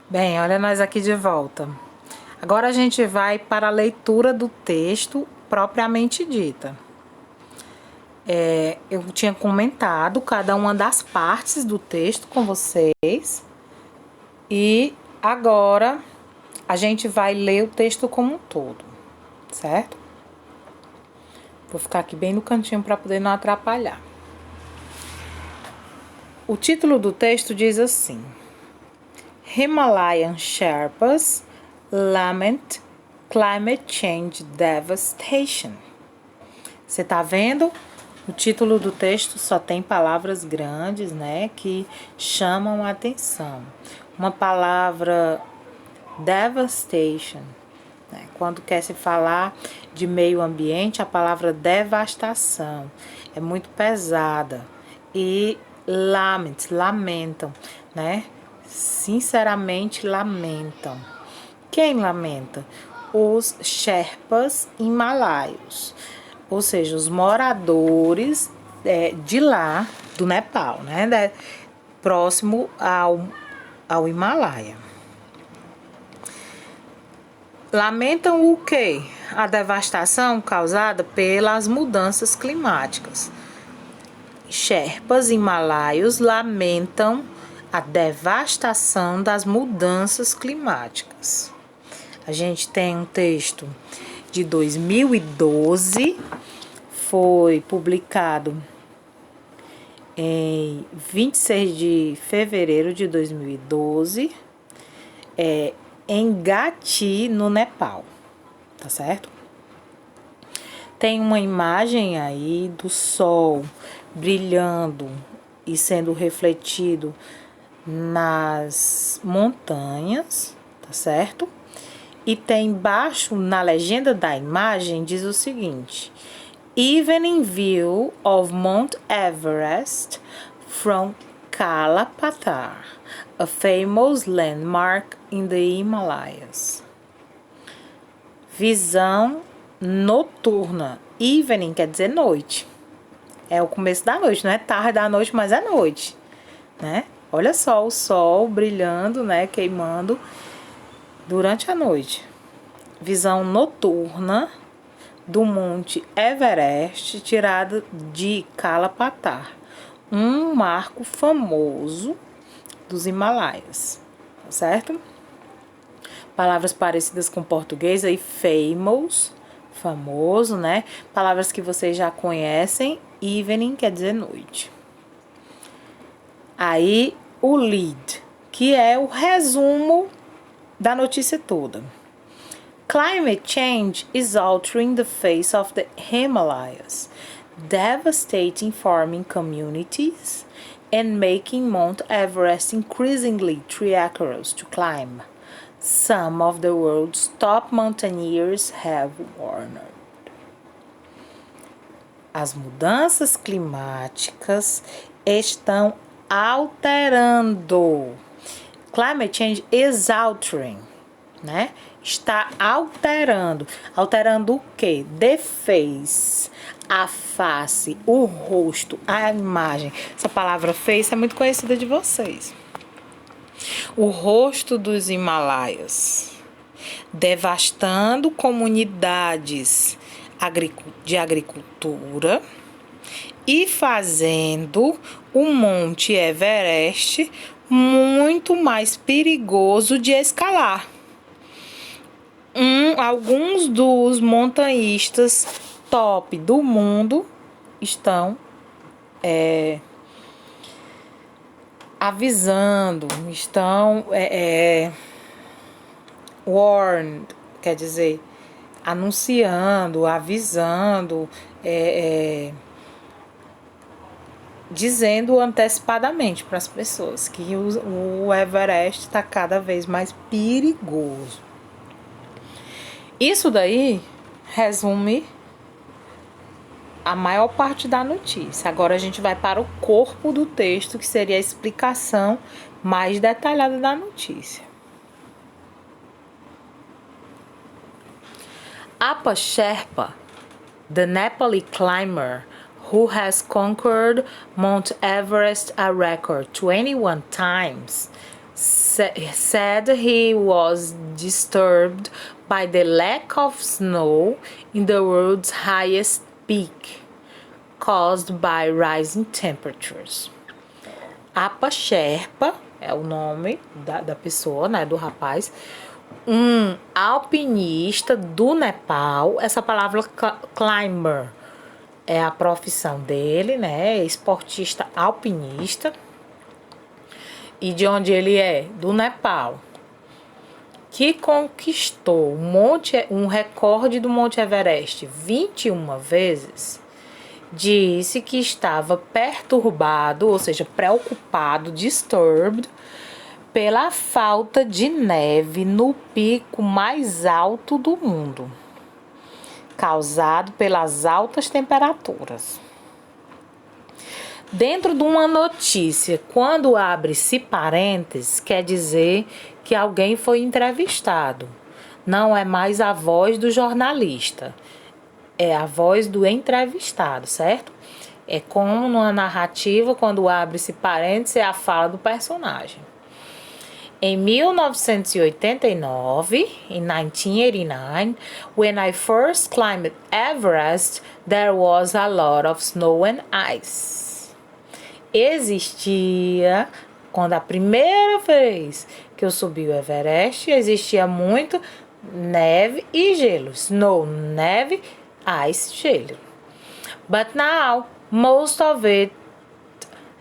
Bem, olha nós aqui de volta. Agora a gente vai para a leitura do texto propriamente dita. Eu tinha comentado cada uma das partes do texto com vocês. E agora a gente vai ler o texto como um todo, certo? Vou ficar aqui bem no cantinho para poder não atrapalhar. O título do texto diz assim: Himalayan Sherpas lament climate change devastation. Você tá vendo? O título do texto só tem palavras grandes, né, que chamam a atenção. Uma palavra devastation, né, quando quer se falar de meio ambiente, a palavra devastação é muito pesada. E lamentam, né? Sinceramente lamentam. Quem lamenta? Os Sherpas himalaios, ou seja, os moradores de lá, do Nepal, né? Próximo ao Himalaia. Lamentam o quê? A devastação causada pelas mudanças climáticas. Sherpas himalaios lamentam a devastação das mudanças climáticas. A gente tem um texto de 2012, foi publicado em 26 de fevereiro de 2012, em Gati, no Nepal, tá certo? Tem uma imagem aí do sol brilhando e sendo refletido nas montanhas, tá certo? E tem embaixo, na legenda da imagem, diz o seguinte: Evening view of Mount Everest from Kalapatar, a famous landmark in the Himalayas. Visão noturna. Evening quer dizer noite. É o começo da noite, não é tarde da noite, mas é noite, né? Olha só o sol brilhando, né? Queimando durante a noite. Visão noturna do Monte Everest, tirada de Kalapatar, um marco famoso dos Himalaias, tá certo? Palavras parecidas com português aí, famous, famoso, né? Palavras que vocês já conhecem, evening quer dizer noite. Aí o lead, que é o resumo da notícia toda. Climate change is altering the face of the Himalayas, devastating farming communities and making Mount Everest increasingly treacherous to climb. Some of the world's top mountaineers have warned. As mudanças climáticas estão alterando. Climate change is altering, né? Está alterando. Alterando o quê? The face, a face, o rosto, a imagem. Essa palavra face é muito conhecida de vocês. O rosto dos Himalaias, devastando comunidades de agricultura e fazendo o Monte Everest muito mais perigoso de escalar. Alguns dos montanhistas top do mundo estão avisando, estão warned, quer dizer, anunciando, avisando, dizendo antecipadamente para as pessoas que o Everest está cada vez mais perigoso. Isso daí resume a maior parte da notícia. Agora a gente vai para o corpo do texto, que seria a explicação mais detalhada da notícia. Apa Sherpa, the Nepali climber who has conquered Mount Everest a record 21 times, said he was disturbed by the lack of snow in the world's highest peak, caused by rising temperatures. Apa Sherpa é o nome da pessoa, né, do rapaz, um alpinista do Nepal. Essa palavra climber é a profissão dele, né, esportista alpinista. E de onde ele é? Do Nepal. Que conquistou um recorde do Monte Everest 21 vezes, disse que estava perturbado, ou seja, preocupado, disturbed, pela falta de neve no pico mais alto do mundo, causado pelas altas temperaturas. Dentro de uma notícia, quando abre-se parênteses, quer dizer que alguém foi entrevistado. Não é mais a voz do jornalista, é a voz do entrevistado, certo? É como numa narrativa, quando abre-se parênteses, é a fala do personagem. Em 1989, in 1989, when I first climbed Everest, there was a lot of snow and ice. Existia, quando a primeira vez que eu subi o Everest, existia muito neve e gelo. Snow, neve, ice, gelo. But now, most of it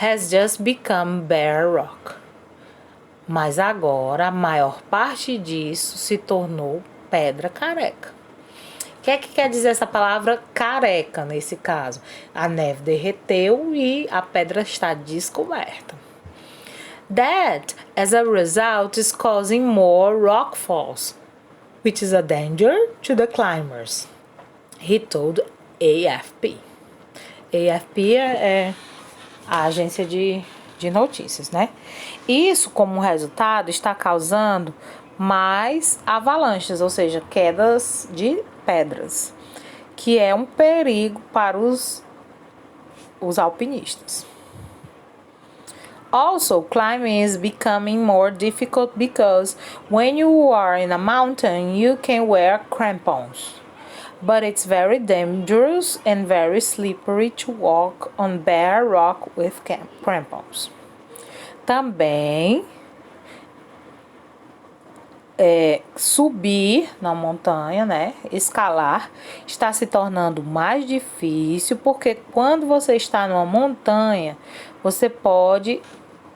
has just become bare rock. Mas agora, a maior parte disso se tornou pedra careca. O que é que quer dizer essa palavra careca nesse caso? A neve derreteu e a pedra está descoberta. That, as a result, is causing more rock falls, which is a danger to the climbers, he told AFP. AFP é a agência de notícias, né? Isso, como resultado, está causando mais avalanches, ou seja, quedas de pedras, que é um perigo para os alpinistas. Also, climbing is becoming more difficult because when you are in a mountain, you can wear crampons. But it's very dangerous and very slippery to walk on bare rock with crampons. Também subir na montanha, né, escalar, está se tornando mais difícil, porque quando você está numa montanha, você pode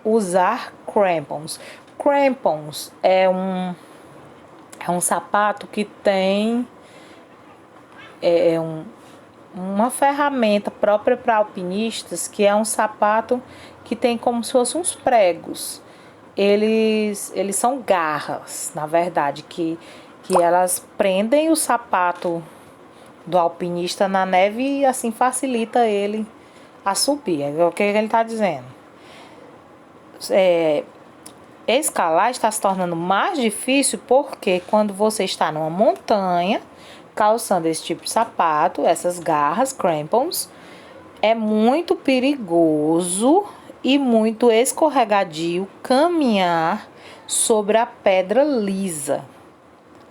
usar crampons. Crampons é um sapato que tem uma ferramenta própria para alpinistas, que é um sapato que tem como se fossem uns pregos. Eles são garras, na verdade, que elas prendem o sapato do alpinista na neve e assim facilita ele a subir. É o que ele está dizendo. Escalar está se tornando mais difícil porque quando você está numa montanha, calçando esse tipo de sapato, essas garras, crampons, é muito perigoso e muito escorregadio caminhar sobre a pedra lisa,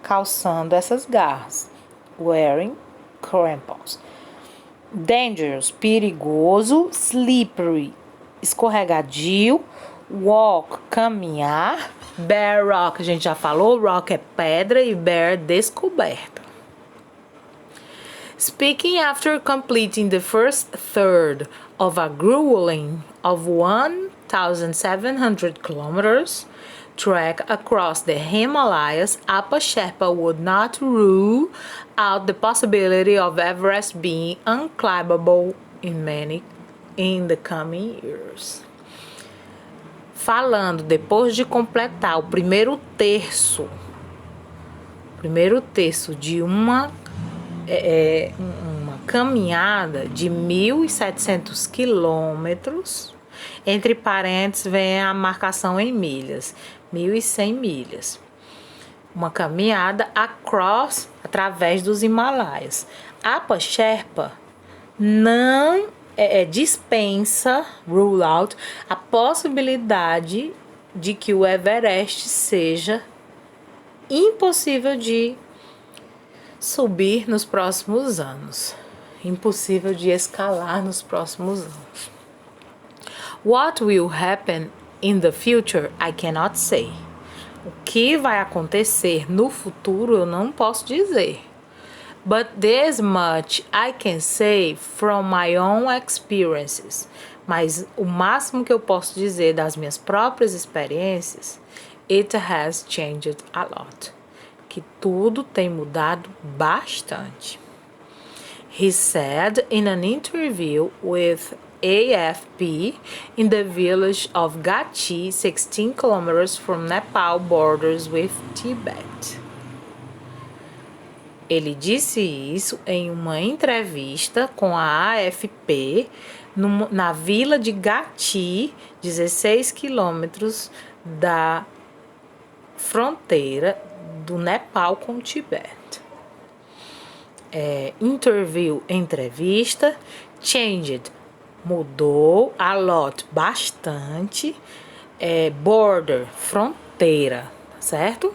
calçando essas garras, wearing crampons. Dangerous, perigoso, slippery, escorregadio, walk, caminhar, bare rock, a gente já falou, rock é pedra e bare descoberta. Speaking after completing the first third of a grueling of 1,700 kilometers trek across the Himalayas, Apa Sherpa would not rule out the possibility of Everest being unclimbable in the coming years. Falando, depois de completar o primeiro terço de uma caminhada de 1.700 quilômetros, entre parênteses vem a marcação em milhas, 1.100 milhas. Uma caminhada através dos Himalaias. Apa Sherpa não dispensa, rule out, a possibilidade de que o Everest seja impossível de subir nos próximos anos. Impossível de escalar nos próximos anos. What will happen in the future, I cannot say. O que vai acontecer no futuro eu não posso dizer. But this much I can say from my own experiences. Mas o máximo que eu posso dizer das minhas próprias experiências, it has changed a lot. Que tudo tem mudado bastante. He said in an interview with AFP in the village of Gachi, 16 kilometers from Nepal borders with Tibet. Ele disse isso em uma entrevista com a AFP na vila de Gachi, 16 quilômetros da fronteira do Nepal com o Tibete. Interview, entrevista. Changed, mudou. A lot, bastante. Border, fronteira, certo?